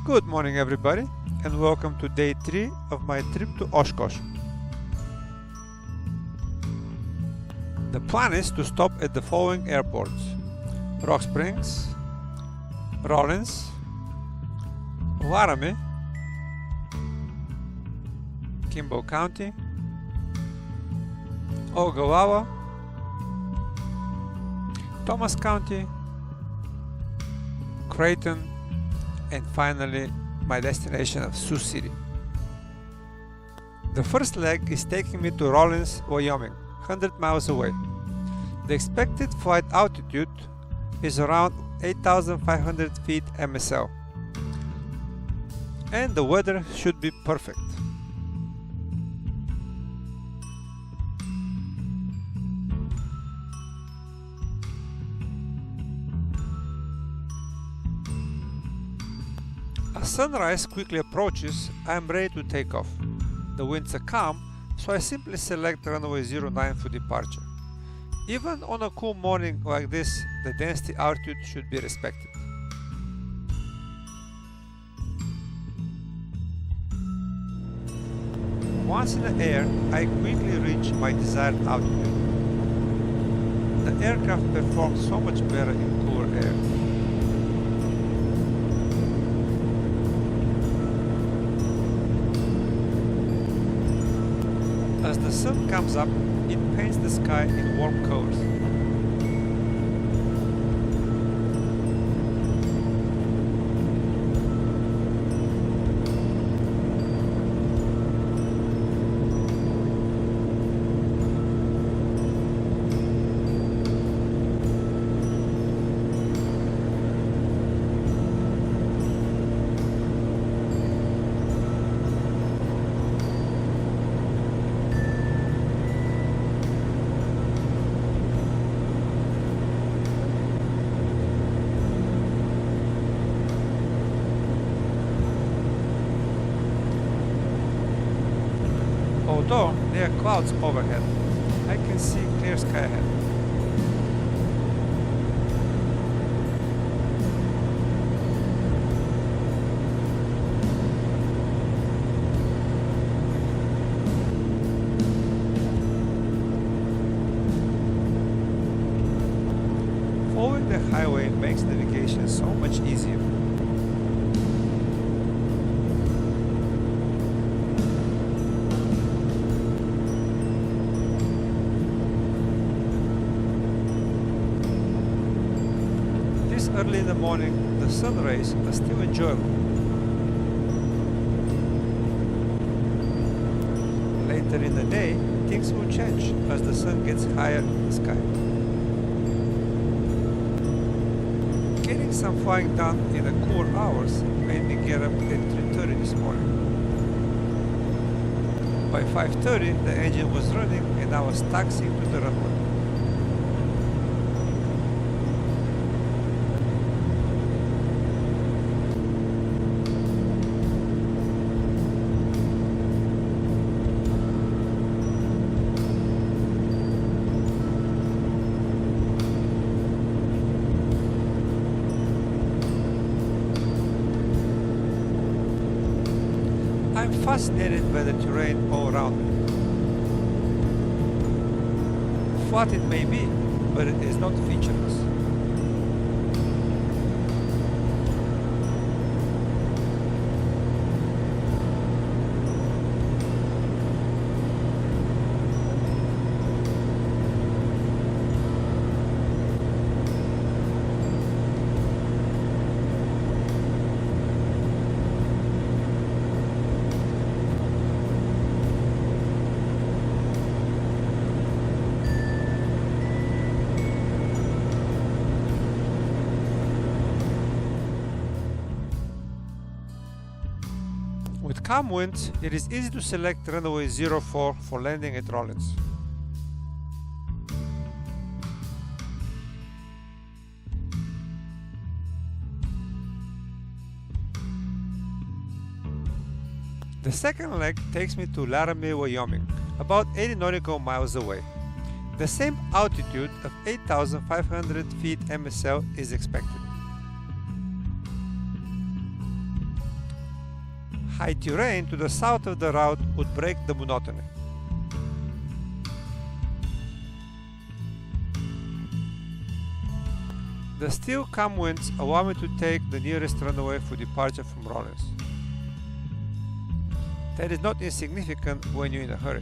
Good morning everybody, and welcome to day 3 of my trip to Oshkosh. The plan is to stop at the following airports: Rock Springs, Rawlins, Laramie, Kimball County, Ogallala, Thomas County, Creighton, and finally my destination of Sioux City. The first leg is taking me to Rawlins, Wyoming, 100 miles away. The expected flight altitude is around 8,500 feet MSL, and the weather should be perfect. As sunrise quickly approaches, I am ready to take off. The winds are calm, so I simply select runway 09 for departure. Even on a cool morning like this, the density altitude should be respected. Once in the air, I quickly reach my desired altitude. The aircraft performs so much better in cooler air. As the sun comes up, it paints the sky in warm colors. Although there are clouds overhead, I can see clear sky ahead. Following the highway makes navigation so much easier. Early in the morning, the sun rays are still enjoyable. Later in the day, things will change as the sun gets higher in the sky. Getting some flying done in the cooler hours made me get up at 3:30 this morning. By 5:30, the engine was running and I was taxiing to the runway. I'm fascinated by the terrain all around me. Flat it may be, but it is not featureless. With calm winds, it is easy to select runway 04 for landing at Rawlins. The second leg takes me to Laramie, Wyoming, about 80 nautical miles away. The same altitude of 8,500 feet MSL is expected. High terrain to the south of the route would break the monotony. The still calm winds allow me to take the nearest runway for departure from Rawlins. That is not insignificant when you're in a hurry.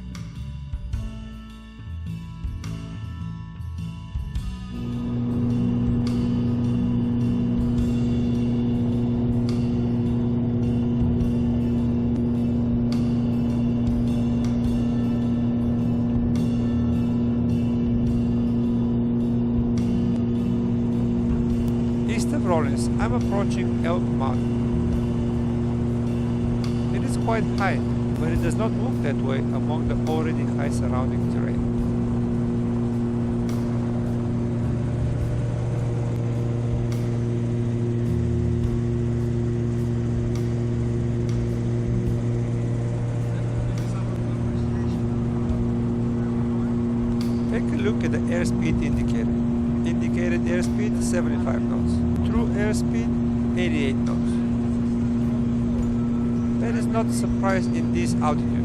East of Rawlins, I'm approaching Elk Mountain. It is quite high, but it does not look that way among the already high surrounding terrain. Take a look at the airspeed indicator. Indicated airspeed 75 knots. True airspeed 88 knots. That is not a surprise in these altitudes.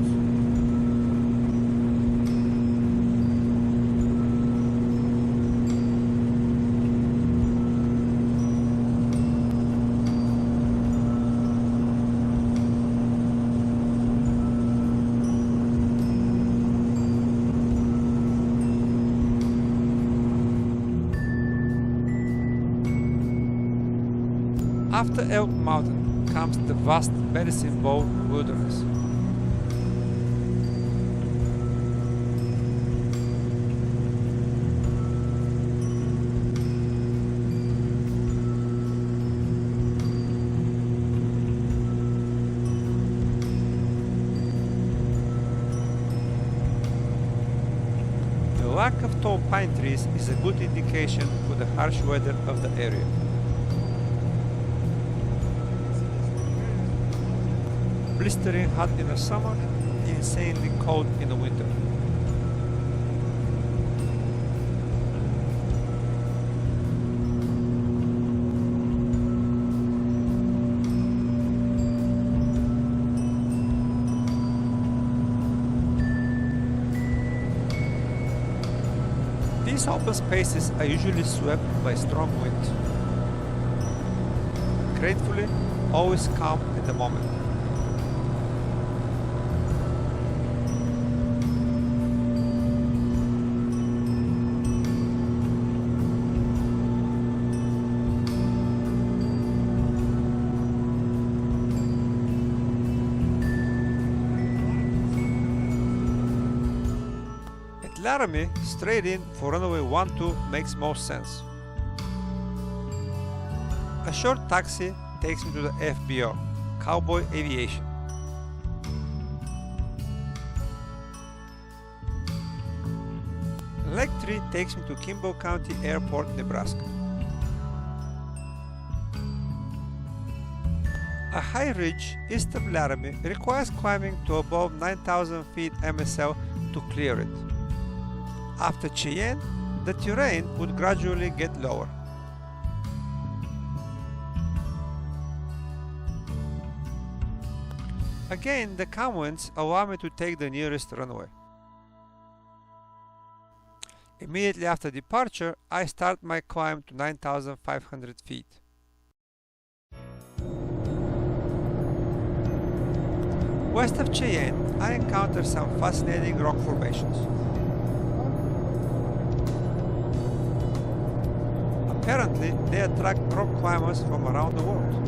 After Elk Mountain comes the vast Medicine Bow wilderness. The lack of tall pine trees is a good indication for the harsh weather of the area. Blistering hot in the summer, insanely cold in the winter. These open spaces are usually swept by strong winds. Gratefully, always calm at the moment. Laramie, straight in for runway 12 makes most sense. A short taxi takes me to the FBO, Cowboy Aviation. Leg 3 takes me to Kimball County Airport, Nebraska. A high ridge east of Laramie requires climbing to above 9,000 feet MSL to clear it. After Cheyenne, the terrain would gradually get lower. Again, the calm winds allow me to take the nearest runway. Immediately after departure, I start my climb to 9,500 feet. West of Cheyenne, I encounter some fascinating rock formations. Apparently, they attract rock climbers from around the world.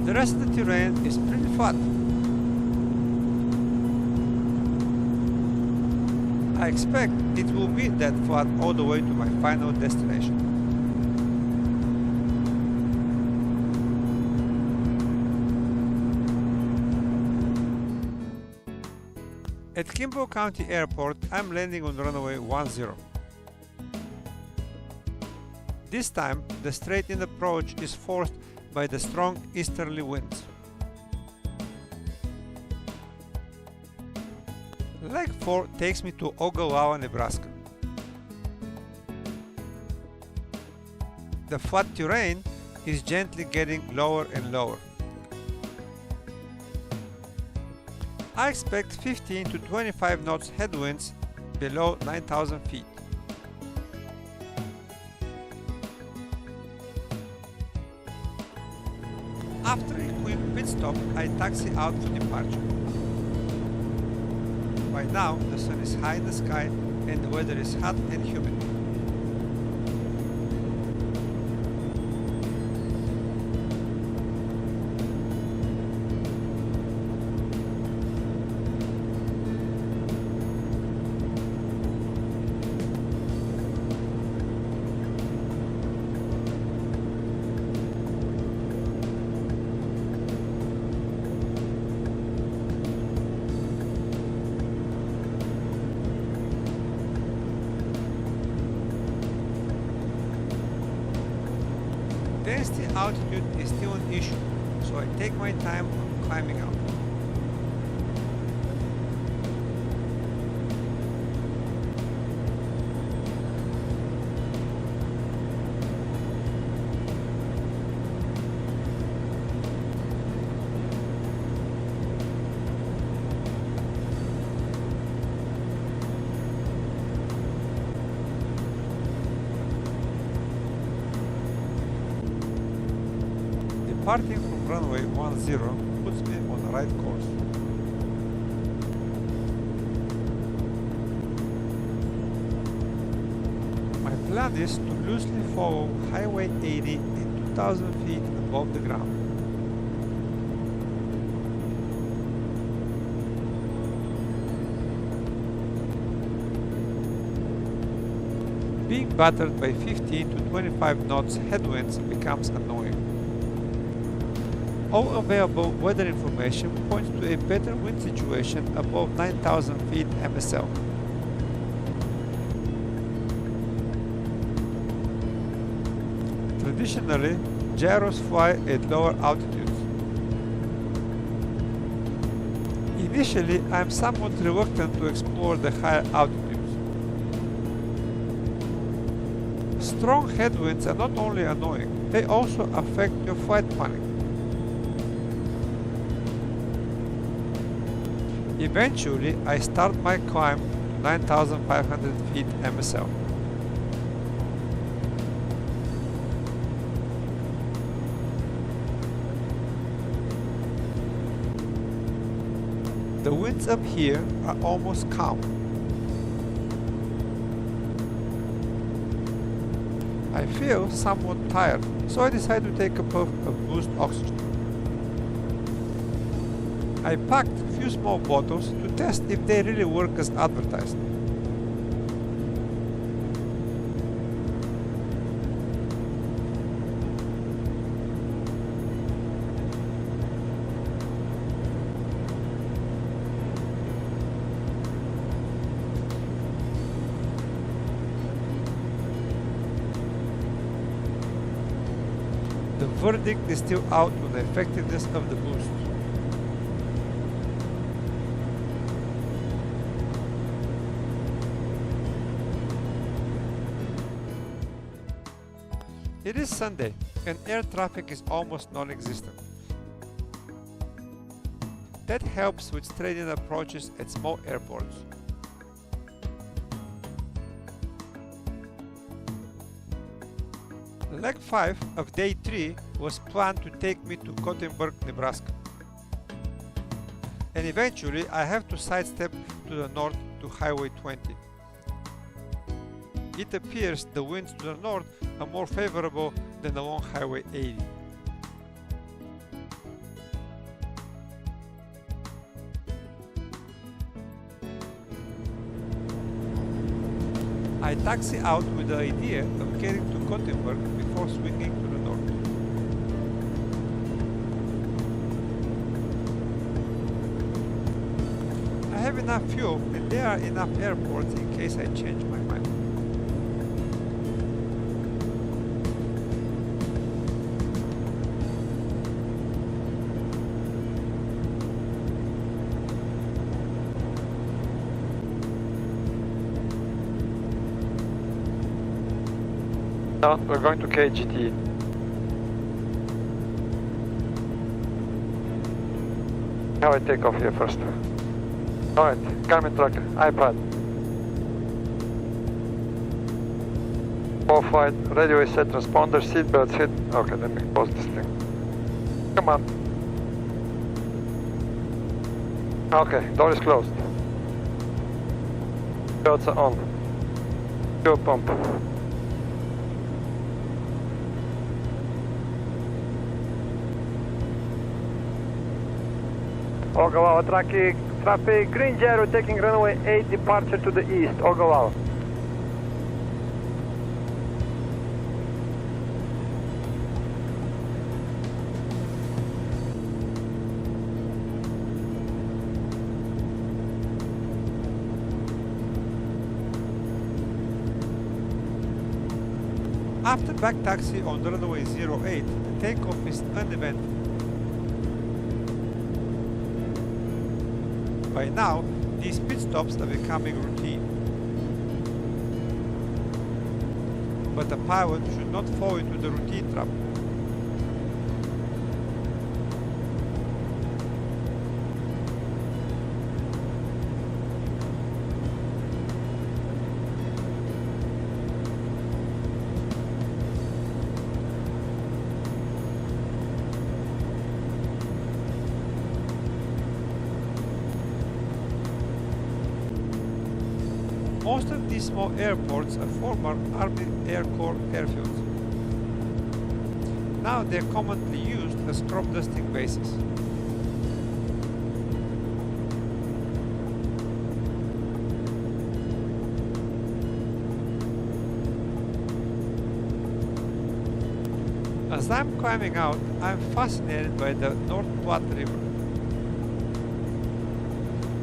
The rest of the terrain is pretty flat. I expect it will be that flat all the way to my final destination. At Kimball County Airport, I'm landing on runway 10. This time, the straight-in approach is forced by the strong easterly winds. Leg 4 takes me to Ogallala, Nebraska. The flat terrain is gently getting lower and lower. I expect 15 to 25 knots headwinds below 9,000 feet. After a quick pit stop, I taxi out for departure. By now, the sun is high in the sky and the weather is hot and humid. Density altitude is still an issue, so I take my time on climbing out. Departing from runway 10 puts me on the right course. My plan is to loosely follow Highway 80 at 2,000 feet above the ground. Being battered by 15 to 25 knots headwinds becomes annoying. All available weather information points to a better wind situation above 9,000 feet MSL. Traditionally, gyros fly at lower altitudes. Initially, I am somewhat reluctant to explore the higher altitudes. Strong headwinds are not only annoying, they also affect your flight planning. Eventually, I start my climb to 9,500 feet MSL. The winds up here are almost calm. I feel somewhat tired, so I decide to take a puff of boost oxygen. I packed a few small bottles to test if they really work as advertised. The verdict is still out on the effectiveness of the boost. It is Sunday, and air traffic is almost non-existent. That helps with straight-in approaches at small airports. Leg 5 of day 3 was planned to take me to Cottonburg, Nebraska. And eventually I have to sidestep to the north to Highway 20. It appears the winds to the north are more favorable than along Highway 80. I taxi out with the idea of getting to Gothenburg before swinging to the north. I have enough fuel and there are enough airports in case I change my mind. No, we're going to KGT. How I take off here first? Alright, Garmin tracker, iPad. Off white, radio is set, transponder, seatbelts hit. Okay, let me pause this thing. Come on. Okay, door is closed. Belts are on. Fuel pump. Ogallala traffic, green Gyro taking runway 8 departure to the east, Ogallala. After back taxi on runway 08, the takeoff is uneventful. By now, these pit stops are becoming routine. But the pilot should not fall into the routine trap. Most of these small airports are former Army Air Corps airfields. Now they are commonly used as crop dusting bases. As I'm climbing out, I'm fascinated by the North Platte River.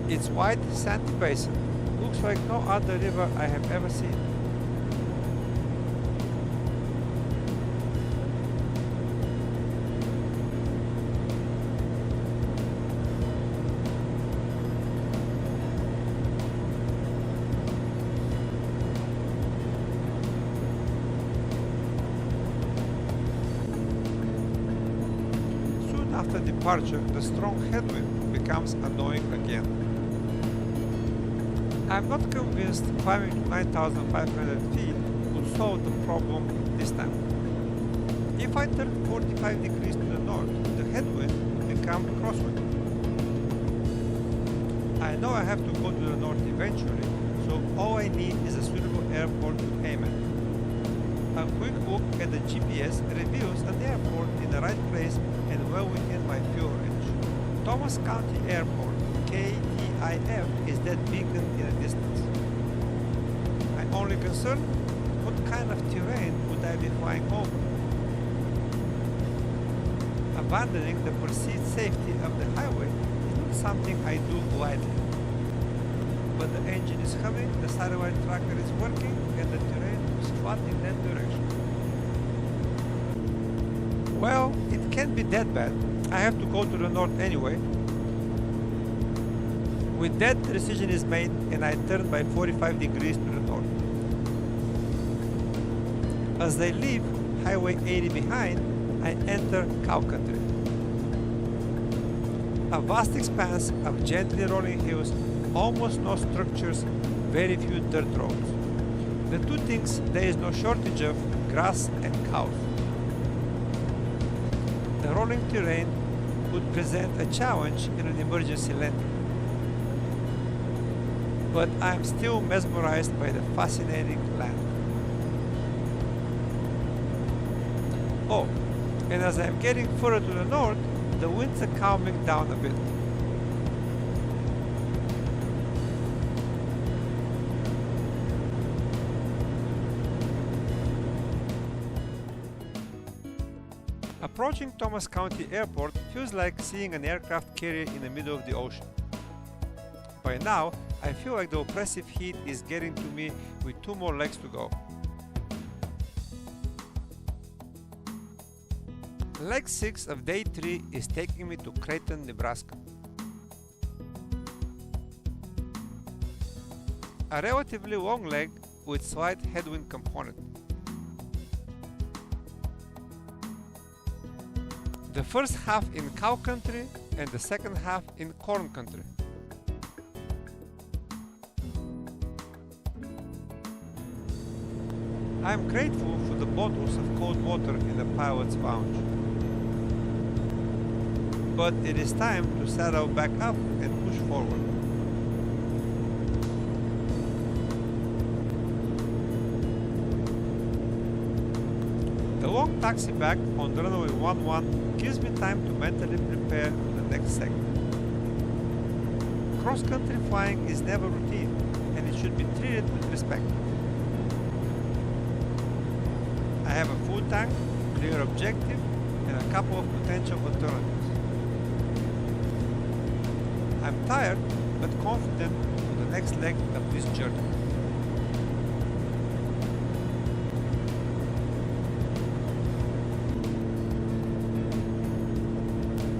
Its wide, sandy basin looks like no other river I have ever seen. Soon after departure, the strong headwind becomes annoying again. I'm not convinced climbing to 9,500 feet will solve the problem this time. If I turn 45 degrees to the north, the headwind will become crosswind. I know I have to go to the north eventually, so all I need is a suitable airport to aim at. A quick look at the GPS reveals an airport in the right place and well within my fuel range. Thomas County Airport, KTIF, is that beacon in the distance. My only concern, what kind of terrain would I be flying over? Abandoning the perceived safety of the highway is not something I do lightly. But the engine is humming, the satellite tracker is working, and the terrain is flat in that direction. Well, it can't be that bad. I have to go to the north anyway. With that, the decision is made and I turn by 45 degrees to the north. As I leave Highway 80 behind, I enter cow country. A vast expanse of gently rolling hills, almost no structures, very few dirt roads. The two things there is no shortage of: grass and cows. The rolling terrain would present a challenge in an emergency landing. But I am still mesmerized by the fascinating land. Oh, and as I am getting further to the north, the winds are calming down a bit. Approaching Thomas County Airport feels like seeing an aircraft carrier in the middle of the ocean. By now, I feel like the oppressive heat is getting to me with 2 more legs to go. Leg 6 of day 3 is taking me to Creighton, Nebraska. A relatively long leg with slight headwind component. The first half in cow country and the second half in corn country. I am grateful for the bottles of cold water in the pilot's lounge. But it is time to saddle back up and push forward. The long taxi back on runway 11 gives me time to mentally prepare for the next segment. Cross-country flying is never routine, and it should be treated with respect. I have a full tank, clear objective, and a couple of potential alternatives. I'm tired but confident for the next leg of this journey.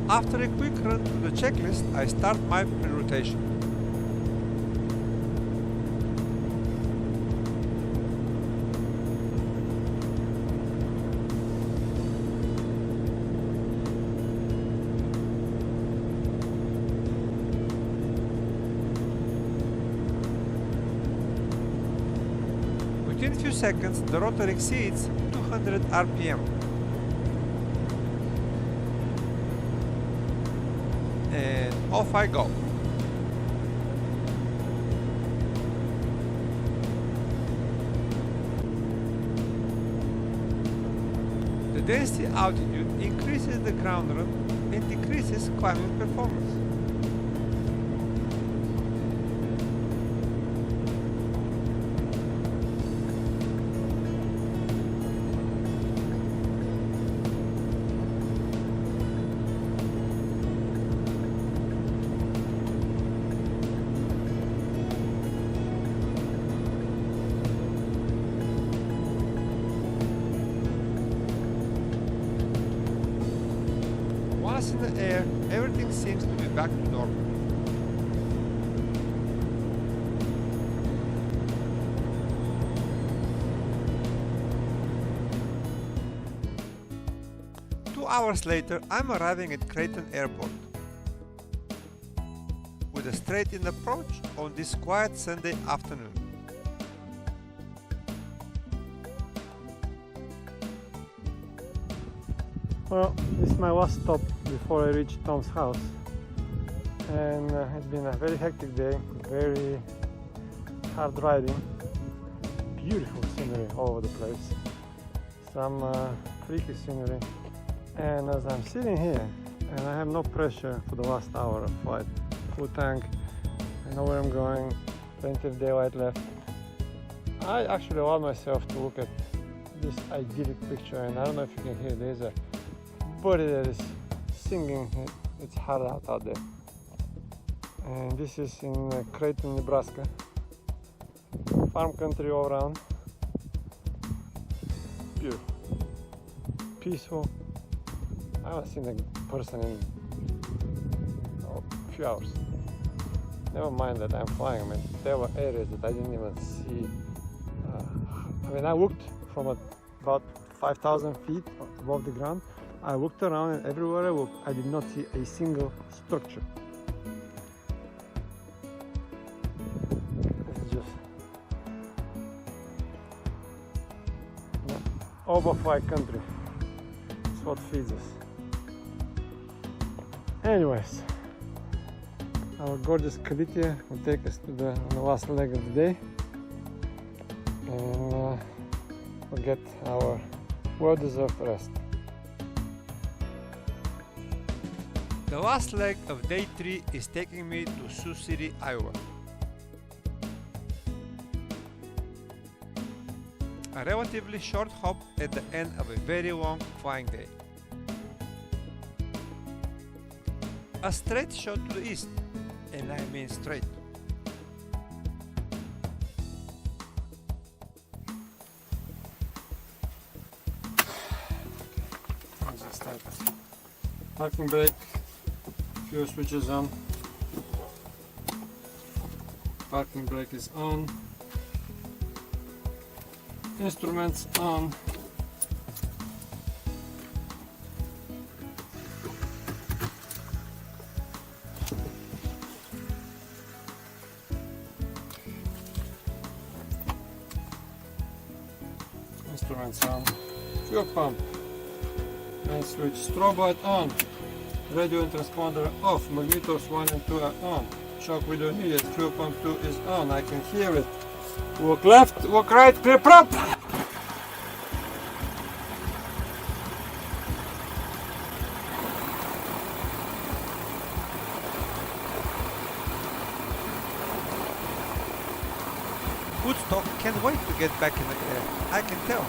After a quick run through the checklist, I start my pre-rotation. Within a few seconds, the rotor exceeds 200 RPM. And off I go. The density altitude increases the ground run and decreases climbing performance. Once in the air, everything seems to be back to normal. Hours later, I'm arriving at Creighton Airport with a straight-in approach on this quiet Sunday afternoon. Well, this is my last stop before I reach Tom's house, and it's been a very hectic day, very hard riding, beautiful scenery all over the place, some freaky scenery. And as I'm sitting here, and I have no pressure for the last hour of flight, full tank, I know where I'm going, plenty of daylight left, I actually allowed myself to look at this idyllic picture, and I don't know if you can hear, there's a bird that is singing its heart out there. And this is in Creighton, Nebraska. Farm country all around. Beautiful. Peaceful. I haven't seen a person in a few hours. Never mind that I'm flying. I mean, there were areas that I didn't even see. I mean, I looked from about 5,000 feet above the ground. I looked around, and everywhere I looked, I did not see a single structure. It's just overfly country. It's what feeds us. Anyways, our gorgeous Kallithea will take us to the last leg of the day, and we'll get our well-deserved rest. The last leg of day 3 is taking me to Sioux City, Iowa. A relatively short hop at the end of a very long flying day. A straight shot to the east, and I mean straight. As I start. Parking brake, fuel switch is on. Parking brake is on. Instruments on. Instruments on. Fuel pump. Main switch. Strobe light on. Radio and transponder off. Magnetors 1 and 2 are on. Shock video needed. Fuel pump 2 is on. I can hear it. Walk left, walk right, clear prop! Woodstock can't wait to get back in the air, I can tell.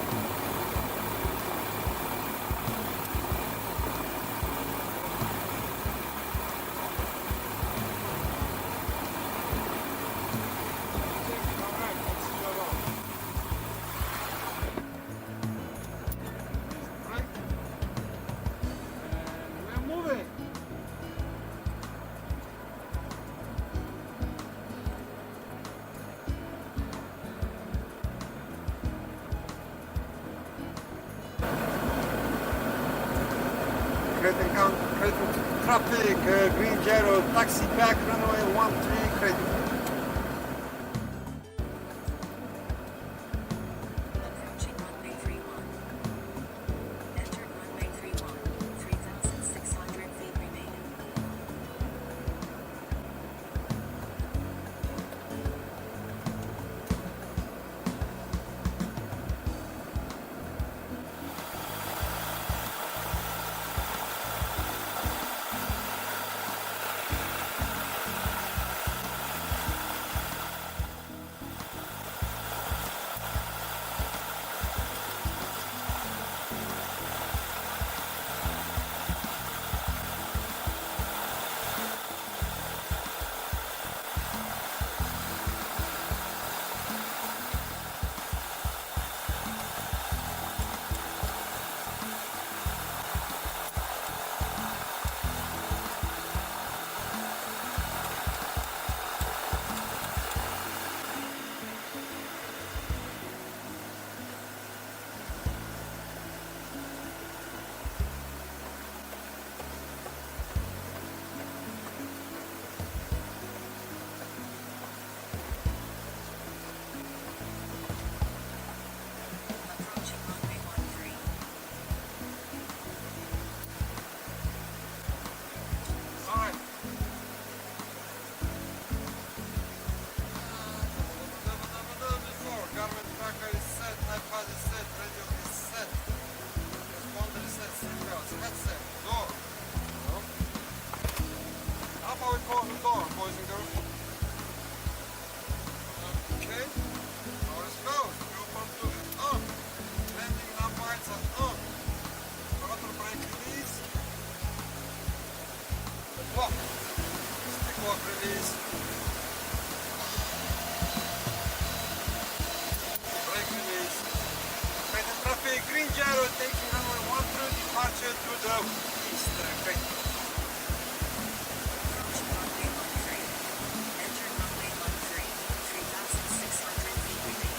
Creighton traffic, green gyro, taxi back, runway 13, Creighton. Approaching runway 31. Entered runway 31, 3,600 feet remaining. Approaching runway 13. Alright. Garment tracker is set, iPad is set, radio is set, transponder is set, seatbelts, headset, door. How about we close the door, boys and girls? Okay. Door is closed. Fuel pump 2 is on. Landing lamp lights are on. Throttle brake release. Lock. Stick lock release. Brake release. Creighton traffic, green gyro taking runway 13, departure to the east. Creighton. Approaching runway 13. Entered runway 13, 3,600 feet remaining.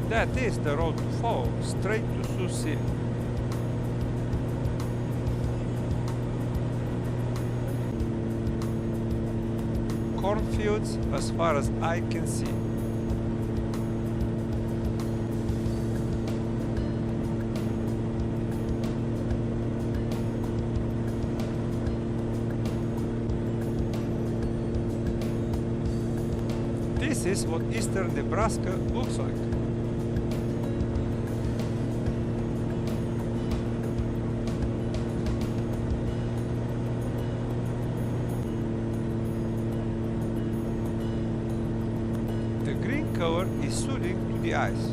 That is the road to follow, straight to Sioux City. Cornfields as far as I can see. This is what eastern Nebraska looks like. The green color is suiting to the ice.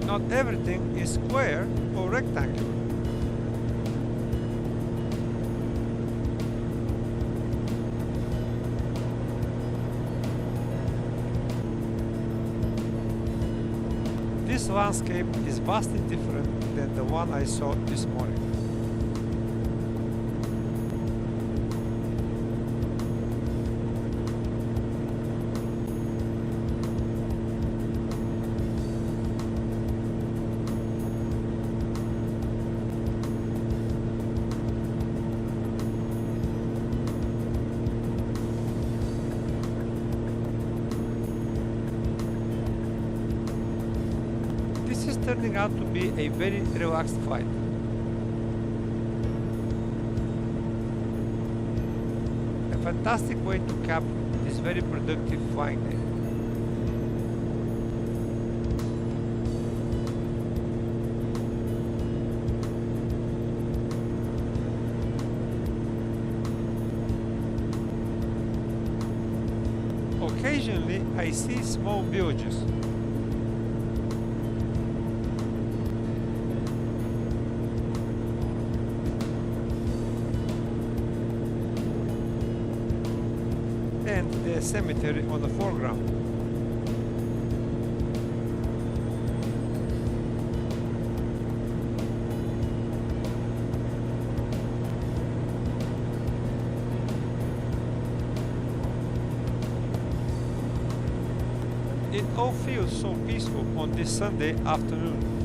Not everything is square or rectangular. This landscape is vastly different than the one I saw this morning. Turning out to be a very relaxed flight. A fantastic way to cap this very productive flying day. Occasionally I see small villages. And the cemetery on the foreground. It all feels so peaceful on this Sunday afternoon.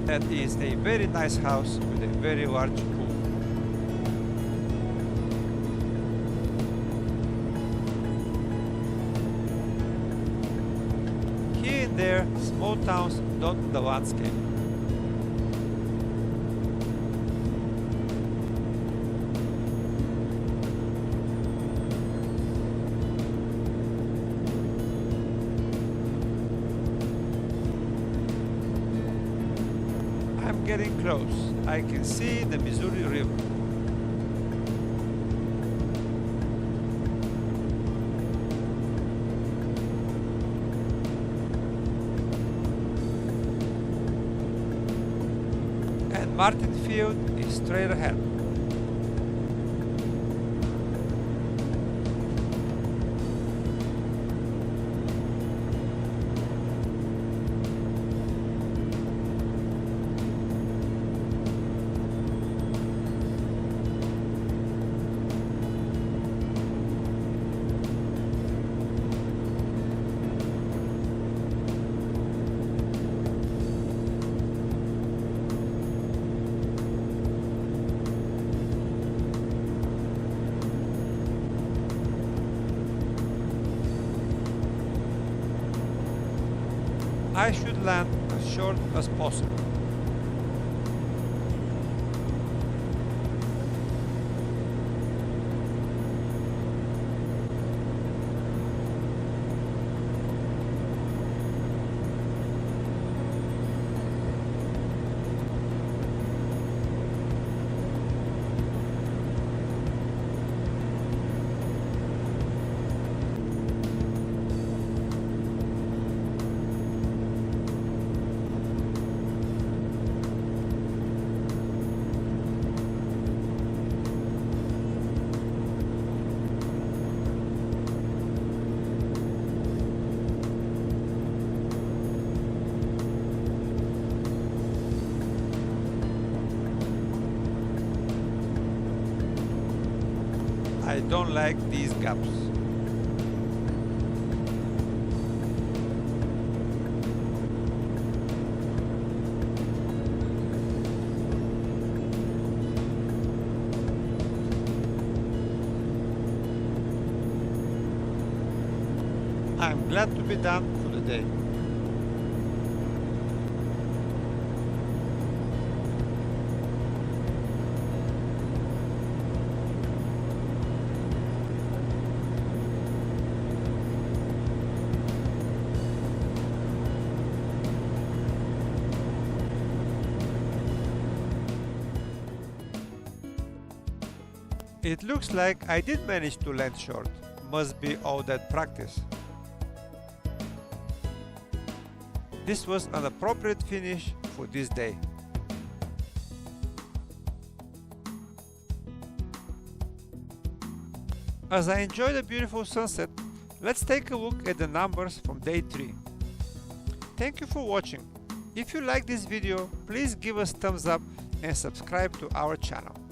That is a very nice house with a very large pool. Here and there, small towns dot the landscape. Getting close. I can see the Missouri River. And Martin Field is straight ahead. I should land as short as possible. I don't like these gaps. I'm glad to be done for the day. It looks like I did manage to land short. Must be all that practice. This was an appropriate finish for this day. As I enjoy the beautiful sunset, let's take a look at the numbers from day 3. Thank you for watching. If you like this video, please give us thumbs up and subscribe to our channel.